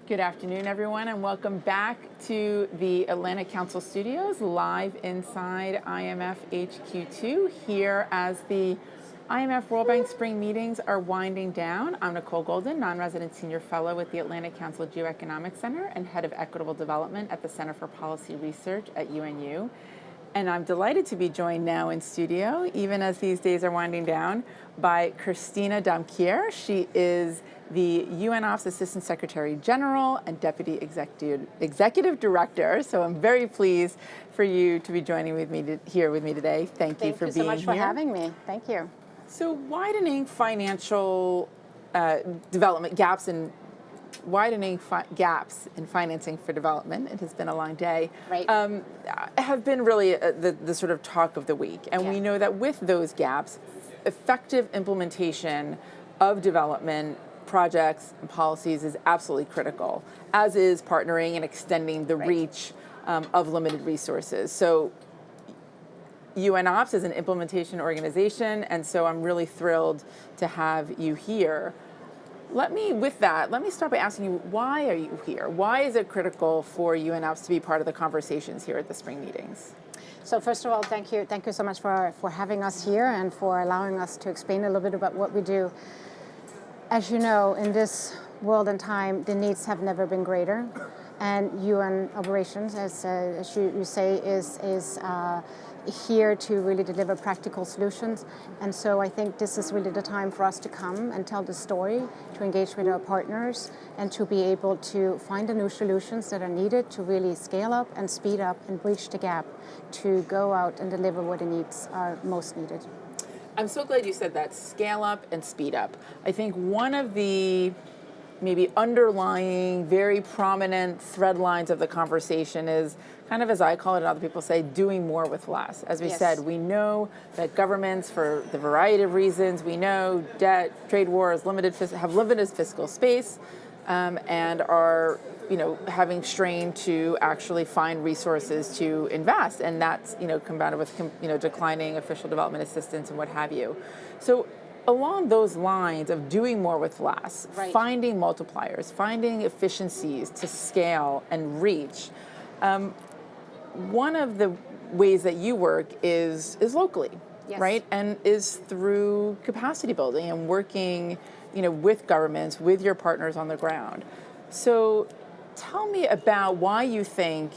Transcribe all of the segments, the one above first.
Good afternoon, everyone, and welcome back to the Atlantic Council Studios, live inside IMF HQ2, here as the IMF World Bank Spring meetings are winding down. I'm Nicole Goldin, non-resident senior fellow with the Atlantic Council Geoeconomic Center and head of equitable development at the Center for Policy Research at UNU. And I'm delighted to be joined now in studio, even as these days are winding down, by Kirstine Damkjaer. She is the UNOPS Assistant Secretary General and Deputy Executive Director. So I'm very pleased for you to be joining with me here with me today. Thank you for being here. Thank you so much for having me. Thank you. So widening financial development gaps and widening gaps in financing for development, it has been a long day, Right. have been really the sort of talk of the week. And we know that with those gaps, effective implementation of development projects and policies is absolutely critical, as is partnering and extending the reach of limited resources. So UNOPS is an implementation organization, and so I'm really thrilled to have you here. Let me start by asking you, why are you here? Why is it critical for UNOPS to be part of the conversations here at the spring meetings? So first of all, thank you so much for having us here and for allowing us to explain a little bit about what we do. As you know, in this world and time, the needs have never been greater, and UN operations, as you say, is here to really deliver practical solutions. And so I think this is really the time for us to come and tell the story, to engage with our partners, and to be able to find the new solutions that are needed to really scale up and speed up and bridge the gap to go out and deliver what the needs are most needed. I'm so glad you said that, scale up and speed up. I think one of the maybe underlying, very prominent thread lines of the conversation is kind of, as I call it and other people say, doing more with less. As we said, we know that governments, for the variety of reasons, we know debt, trade wars, have limited fiscal space, and are having strain to actually find resources to invest, and that's combined with declining official development assistance and what have you. So along those lines of doing more with less, finding multipliers, finding efficiencies to scale and reach, one of the ways that you work is locally, right? And is through capacity building and working with governments, with your partners on the ground. So tell me about why you think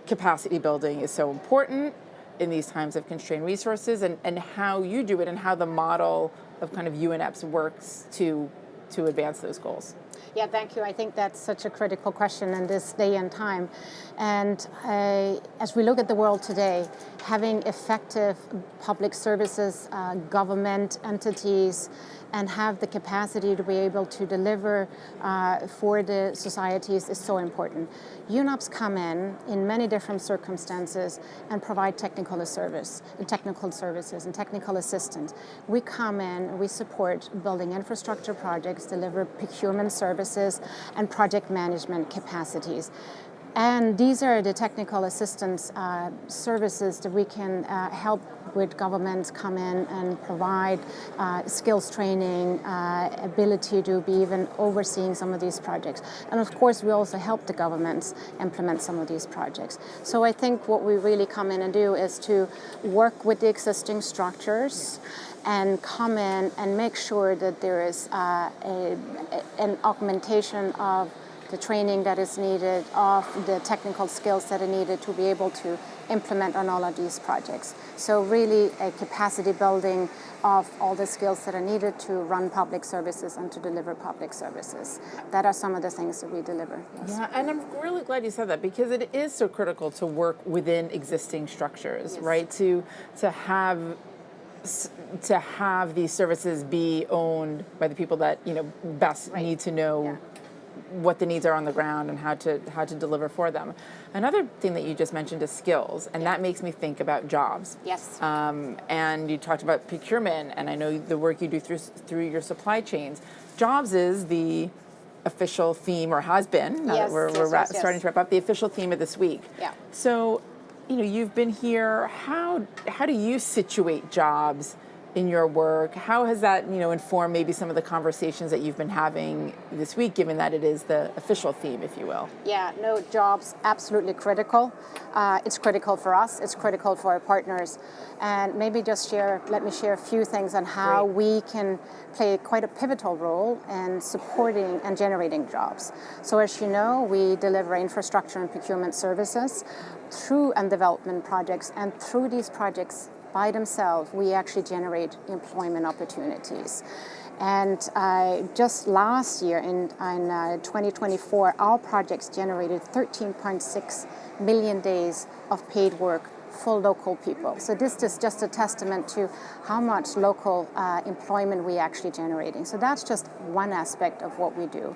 capacity building is so important in these times of constrained resources, and how you do it, and how the model of kind of UNOPS works to advance those goals. Yeah, thank you. I think that's such a critical question in this day and time. And as we look at the world today, having effective public services, government entities, and have the capacity to be able to deliver for the societies is so important. UNOPS come in many different circumstances and provide technical services and technical assistance. We come in, we support building infrastructure projects, deliver procurement services, and project management capacities. And these are the technical assistance services that we can help with governments come in and provide skills training, ability to be even overseeing some of these projects. And of course, we also help the governments implement some of these projects. So I think what we really come in and do is to work with the existing structures and come in and make sure that there is an augmentation of the training that is needed, of the technical skills that are needed to be able to implement on all of these projects. So really a capacity building of all the skills that are needed to run public services and to deliver public services. That are some of the things that we deliver. Yes. Yeah, and I'm really glad you said that, because it is so critical to work within existing structures, right? To have these services be owned by the people that best need to know what the needs are on the ground and how to deliver for them. Another thing that you just mentioned is skills, and that makes me think about jobs. Yes. And you talked about procurement, and I know the work you do through your supply chains. Jobs is the official theme, or has been. Now that we're starting to wrap up, the official theme of this week. Yeah. So, you've been here. How do you situate jobs in your work. How has that, informed maybe some of the conversations that you've been having this week, given that it is the official theme, if you will? Yeah, no, jobs, absolutely critical. It's critical for us, it's critical for our partners. And maybe let me share a few things on how we can play quite a pivotal role in supporting and generating jobs. So as you know, we deliver infrastructure and procurement services through and development projects, and through these projects by themselves, we actually generate employment opportunities. And just last year, in 2024, our projects generated 13.6 million days of paid work for local people. So this is just a testament to how much local employment we actually generating. So that's just one aspect of what we do.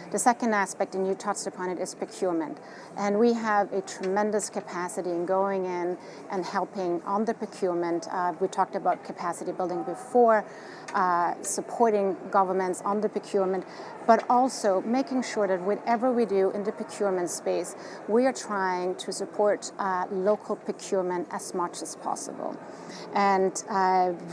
The second aspect, and you touched upon it, is procurement. And we have a tremendous capacity in going in and helping on the procurement. We talked about capacity building before, supporting governments on the procurement, but also making sure that whatever we do in the procurement space, we are trying to support local procurement as much as possible. And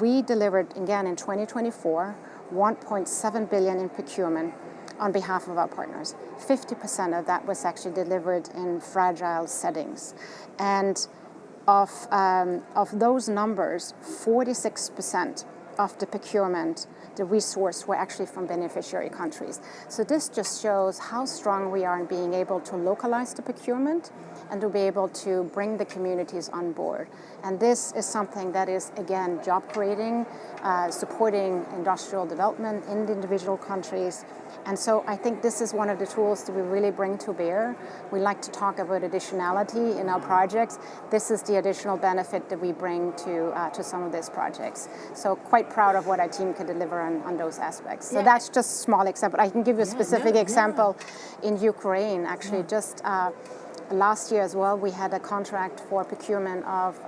we delivered, again, in 2024, 1.7 billion in procurement on behalf of our partners. 50% of that was actually delivered in fragile settings. And of those numbers, 46% of the procurement, the resource, were actually from beneficiary countries. So this just shows how strong we are in being able to localize the procurement and to be able to bring the communities on board. And this is something that is, again, job creating, supporting industrial development in the individual countries. And so I think this is one of the tools that we really bring to bear. We like to talk about additionality in our projects. This is the additional benefit that we bring to some of these projects. So quite proud of what our team can deliver on those aspects. So that's just a small example. I can give you a specific example in Ukraine, actually. Just last year as well, we had a contract for procurement of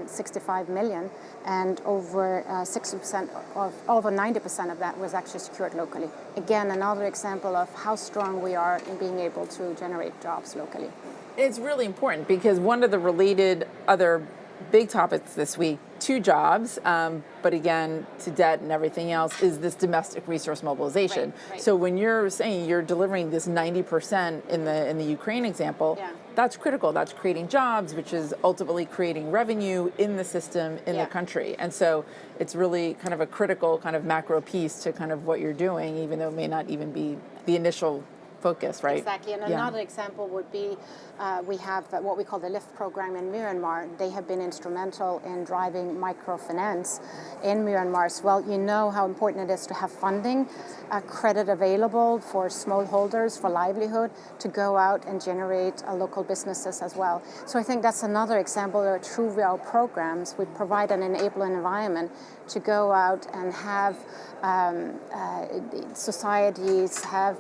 65 million, and over 60% of over 90% of that was actually secured locally. Again, another example of how strong we are in being able to generate jobs locally. It's really important because one of the related other big topics this week to jobs, but again, to debt and everything else, is this domestic resource mobilization. Right. So when you're saying you're delivering this 90% in the Ukraine example, that's critical. That's creating jobs, which is ultimately creating revenue in the system, in the country. And so it's really kind of a critical kind of macro piece to kind of what you're doing, even though it may not even be the initial focus, right? Exactly, and another example would be we have what we call the LIFT program in Myanmar. They have been instrumental in driving microfinance in Myanmar as well. You know how important it is to have funding, credit available for smallholders, for livelihood, to go out and generate local businesses as well. So I think that's another example where through our programs, we provide an enabling environment to go out and have societies, have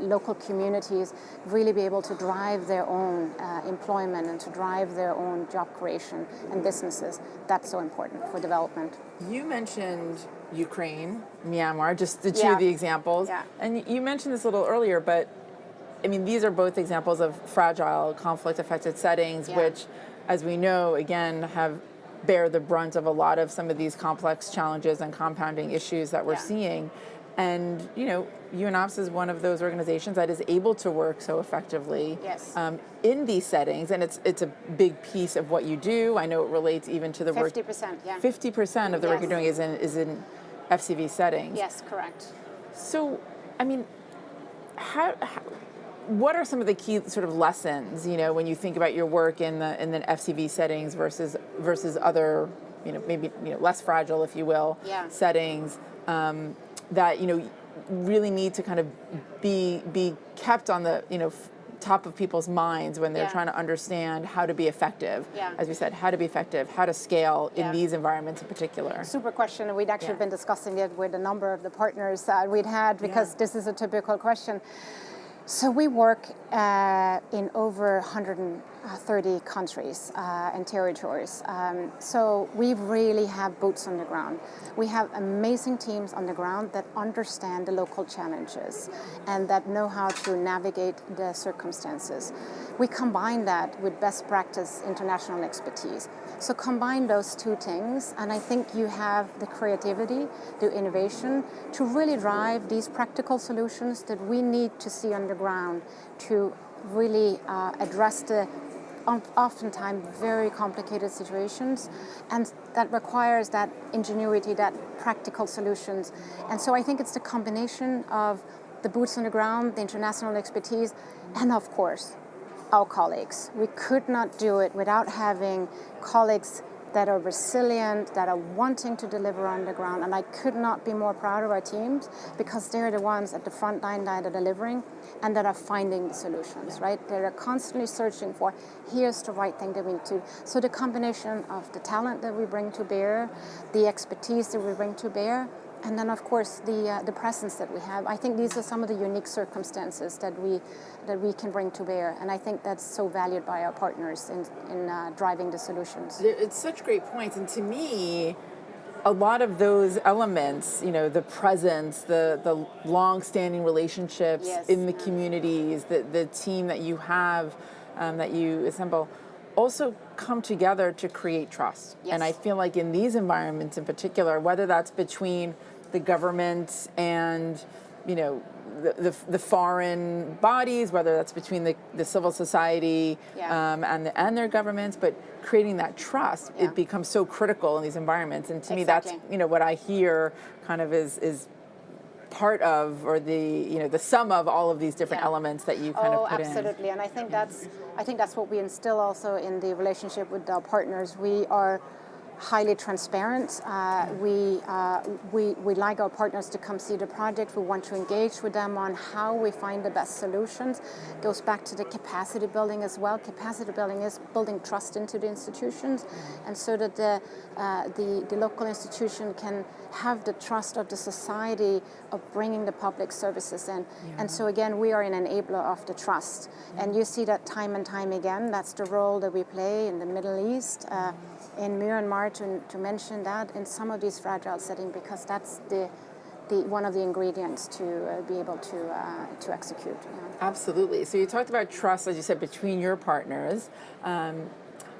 local communities really be able to drive their own employment and to drive their own job creation and businesses. That's so important for development. You mentioned Ukraine, Myanmar, just the two of the examples. Yeah. And you mentioned this a little earlier, but I mean, these are both examples of fragile, conflict-affected settings, which, as we know, again, bear the brunt of a lot of some of these complex challenges and compounding issues that we're seeing. And, UNOPS is one of those organizations that is able to work so effectively in these settings, and it's a big piece of what you do. I know it relates even to the 50%, work. 50% of the work you're doing is in FCV settings. Yes, correct. So, I mean, what are some of the key sort of lessons, when you think about your work in the FCV settings versus other, maybe less fragile, if you will, settings that really need to kind of be kept on the top of people's minds when they're trying to understand how to be effective. As we said, how to be effective, how to scale in these environments in particular. Super question. We'd actually been discussing it with a number of the partners we'd had because this is a typical question. So we work in over 30 countries and territories. So we really have boots on the ground. We have amazing teams on the ground that understand the local challenges and that know how to navigate the circumstances. We combine that with best practice international expertise. So combine those two things, and I think you have the creativity, the innovation to really drive these practical solutions that we need to see on the ground to really address the oftentimes very complicated situations, and that requires that ingenuity, that practical solutions. And so I think it's the combination of the boots on the ground, the international expertise, and of course, our colleagues. We could not do it without having colleagues that are resilient, that are wanting to deliver on the ground. And I could not be more proud of our teams because they're the ones at the front line that are delivering and that are finding the solutions, right? They're constantly searching for, here's the right thing that we need to. So the combination of the talent that we bring to bear, the expertise that we bring to bear, and then, of course, the presence that we have. I think these are some of the unique circumstances that we can bring to bear, and I think that's so valued by our partners in driving the solutions. It's such great points, and to me, a lot of those elements, the presence, the long-standing relationships Yes. in the communities, the team that you have, that you assemble, also come together to create trust. Yes. And I feel like in these environments in particular, whether that's between the government and the foreign bodies, whether that's between the civil society and their governments, but creating that trust, it becomes so critical in these environments. And to me, that's what I hear kind of is part of, or the sum of all of these different elements that you kind of put in. Oh, absolutely. And I think that's what we instill also in the relationship with our partners. We are highly transparent. We like our partners to come see the project. We want to engage with them on how we find the best solutions. It goes back to the capacity building as well. Capacity building is building trust into the institutions, and so that the local institution can have the trust of the society of bringing the public services in. And so again, we are an enabler of the trust. And you see that time and time again. That's the role that we play in the Middle East, in Myanmar, to mention that, in some of these fragile settings, because that's the one of the ingredients to be able to execute. Absolutely. So you talked about trust, as you said, between your partners.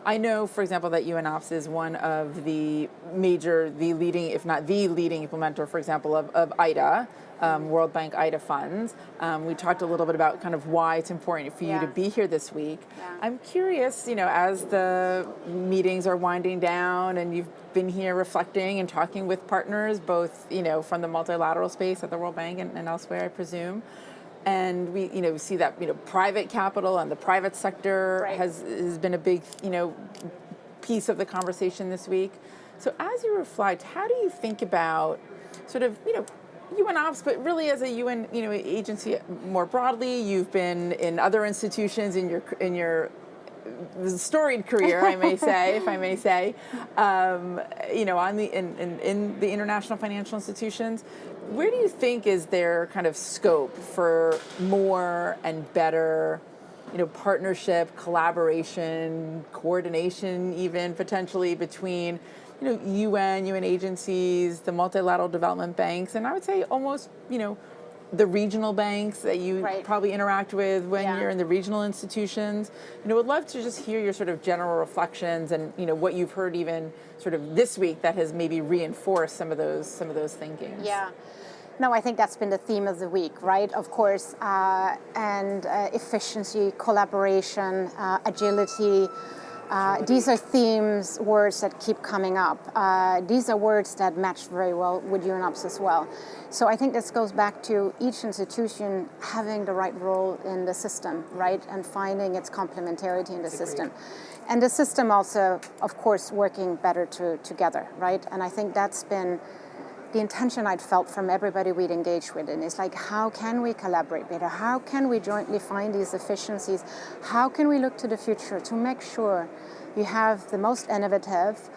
I know, for example, that UNOPS is one of the leading, if not the leading implementer, for example, of IDA, World Bank IDA funds. We talked a little bit about kind of why it's important for you to be here this week. I'm curious, as the meetings are winding down and you've been here reflecting and talking with partners, both, from the multilateral space at the World Bank and elsewhere, I presume. And we, see that, private capital and the private sector has been a big, piece of the conversation this week. So as you reflect, how do you think about sort of, UNOPS, but really as a UN, agency more broadly? You've been in other institutions in your storied career, I may say, if I may say, in the international financial institutions. Where do you think is there kind of scope for more and better, partnership, collaboration, coordination, even potentially between, UN agencies, the multilateral development banks, and I would say almost, the regional banks that you probably interact with when you're in the regional institutions. Would love to just hear your sort of general reflections and what you've heard even sort of this week that has maybe reinforced some of those thinkings. Yeah. No, I think that's been the theme of the week, right? Of course, and efficiency, collaboration, agility. These are themes, words that keep coming up. These are words that match very well with UNOPS as well. So I think this goes back to each institution having the right role in the system, right? And finding its complementarity in the system. And the system also, of course, working better together, right? And I think that's been the intention I'd felt from everybody we'd engaged with. And it's like, how can we collaborate better? How can we jointly find these efficiencies? How can we look to the future to make sure you have the most innovative,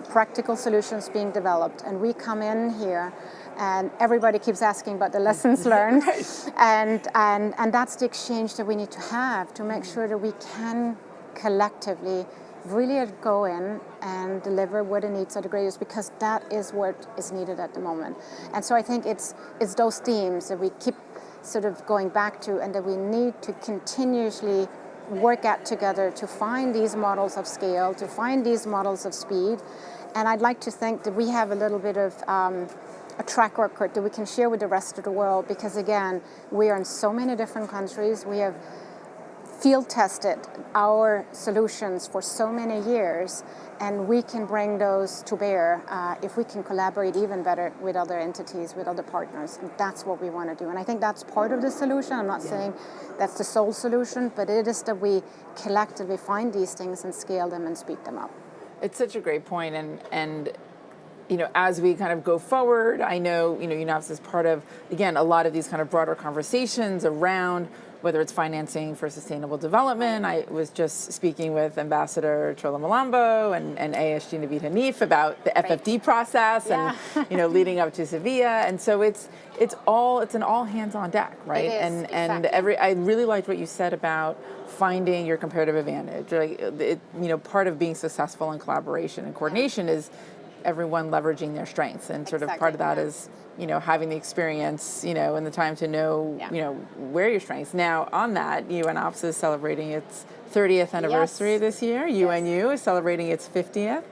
practical solutions being developed? And we come in here and everybody keeps asking about the lessons learned. And that's the exchange that we need to have to make sure that we can collectively really go in and deliver where the needs are the greatest, because that is what is needed at the moment. And so I think it's those themes that we keep sort of going back to, and that we need to continuously work at together to find these models of scale, to find these models of speed. And I'd like to think that we have a little bit of a track record that we can share with the rest of the world, because again, we are in so many different countries. We have field tested our solutions for so many years, and we can bring those to bear if we can collaborate even better with other entities, with other partners. And that's what we want to do. And I think that's part of the solution. I'm not saying that's the sole solution, but it is that we collectively find these things and scale them and speed them up. It's such a great point, and as we kind of go forward, I know, UNOPS is part of, again, a lot of these kind of broader conversations around whether it's financing for sustainable development. I was just speaking with Ambassador Chola Malambo and ASG Naveed Hanif about the FFD process and leading up to Sevilla. And so it's an all hands on deck, right? It is, and exactly. I really liked what you said about finding your comparative advantage. Like part of being successful in collaboration and coordination is everyone leveraging their strengths, and sort of part of that is having the experience, and the time to know, where your strengths. Now, on that, UNOPS is celebrating its 30th anniversary this year. UNU is celebrating its 50th.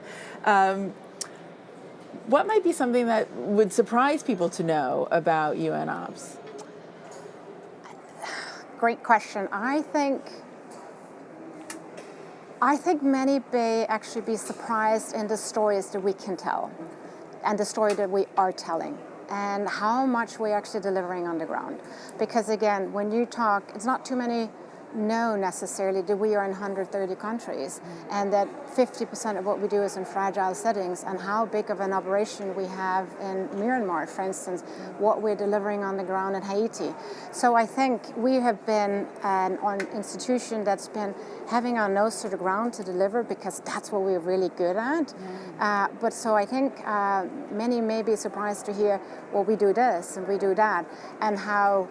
What might be something that would surprise people to know about UNOPS? Great question. I think many may actually be surprised in the stories that we can tell, and the story that we are telling, and how much we're actually delivering on the ground. Because again, when you talk, it's not too many know necessarily that we are in 130 countries, and that 50% of what we do is in fragile settings, and how big of an operation we have in Myanmar, for instance, what we're delivering on the ground in Haiti. So I think we have been an institution that's been having our nose to the ground to deliver, because that's what we're really good at. But so I think many may be surprised to hear, well, we do this and we do that, and how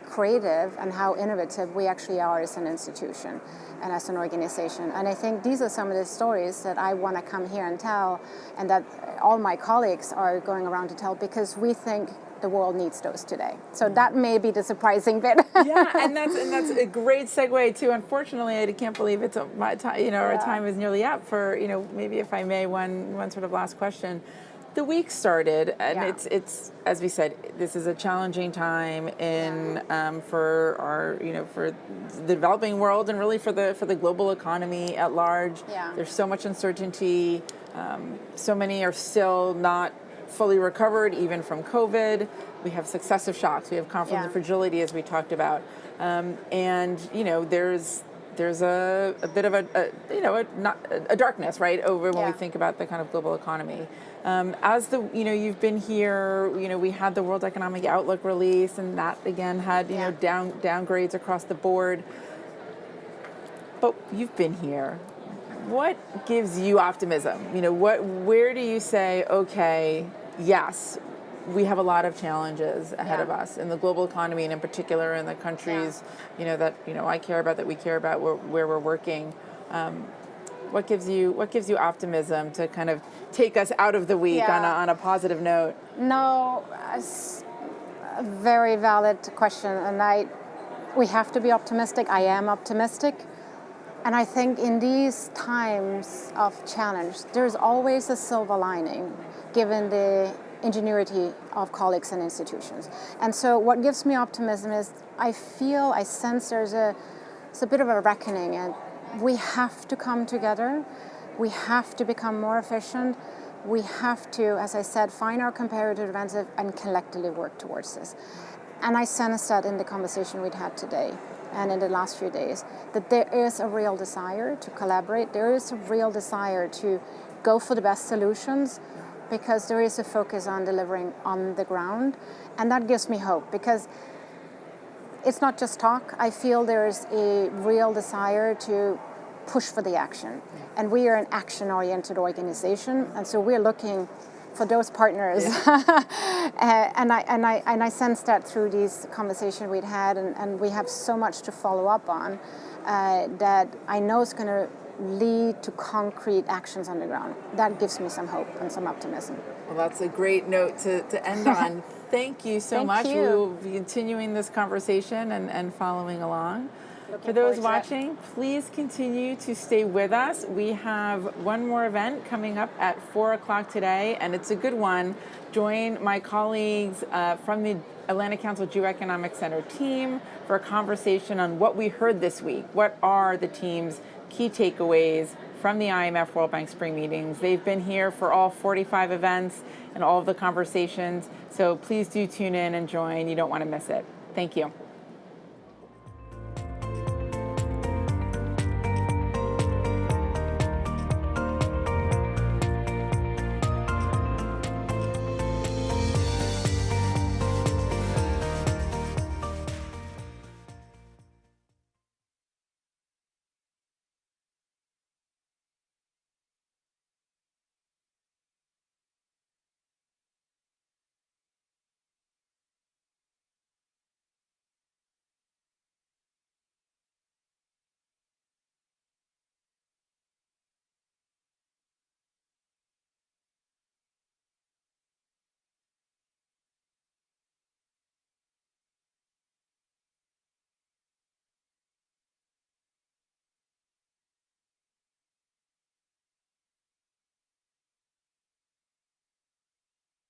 creative and how innovative we actually are as an institution and as an organization. And I think these are some of the stories that I want to come here and tell, and that all my colleagues are going around to tell, because we think the world needs those today. So that may be the surprising bit. and that's a great segue to, unfortunately, I can't believe it's my time, our time is nearly up for, maybe if I may, one sort of last question. The week started, and it's as we said, this is a challenging time in for our for the developing world, and really for the global economy at large. There's so much uncertainty. So many are still not fully recovered, even from COVID. We have successive shocks. We have conflict and fragility, as we talked about, and there's a bit of a darkness, right, over when we think about the kind of global economy. As you've been here, we had the World Economic Outlook release, and that again had downgrades across the board. But you've been here. What gives you optimism? Where do you say, okay, yes, we have a lot of challenges ahead of us in the global economy, and in particular in the countries, that I care about, that we care about, where we're working. What gives you optimism to kind of take us out of the week on a positive note? No, it's a very valid question, and we have to be optimistic. I am optimistic. And I think in these times of challenge, there's always a silver lining, given the ingenuity of colleagues and institutions. And so what gives me optimism is I sense there's a bit of a reckoning, and we have to come together. We have to become more efficient. We have to, as I said, find our comparative advantage and collectively work towards this. And I sense that in the conversation we'd had today and in the last few days, that there is a real desire to collaborate. There is a real desire to go for the best solutions, because there is a focus on delivering on the ground. And that gives me hope, because it's not just talk. I feel there's a real desire to push for the action. And we are an action-oriented organization, and so we're looking for those partners. and I sensed that through these conversations we'd had, and we have so much to follow up on that I know is going to lead to concrete actions on the ground. That gives me some hope and some optimism. Well, that's a great note to end on. Thank you so much. You. We will be continuing this conversation and following along. Looking For those forward to watching, please continue to stay with us. We have one more event coming up at 4 o'clock today, and it's a good one. Join my colleagues from the Atlantic Council Geoeconomic Center team for a conversation on what we heard this week. What are the team's key takeaways from the IMF World Bank spring meetings? They've been here for all 45 events and all of the conversations, so please do tune in and join. You don't want to miss it. Thank you.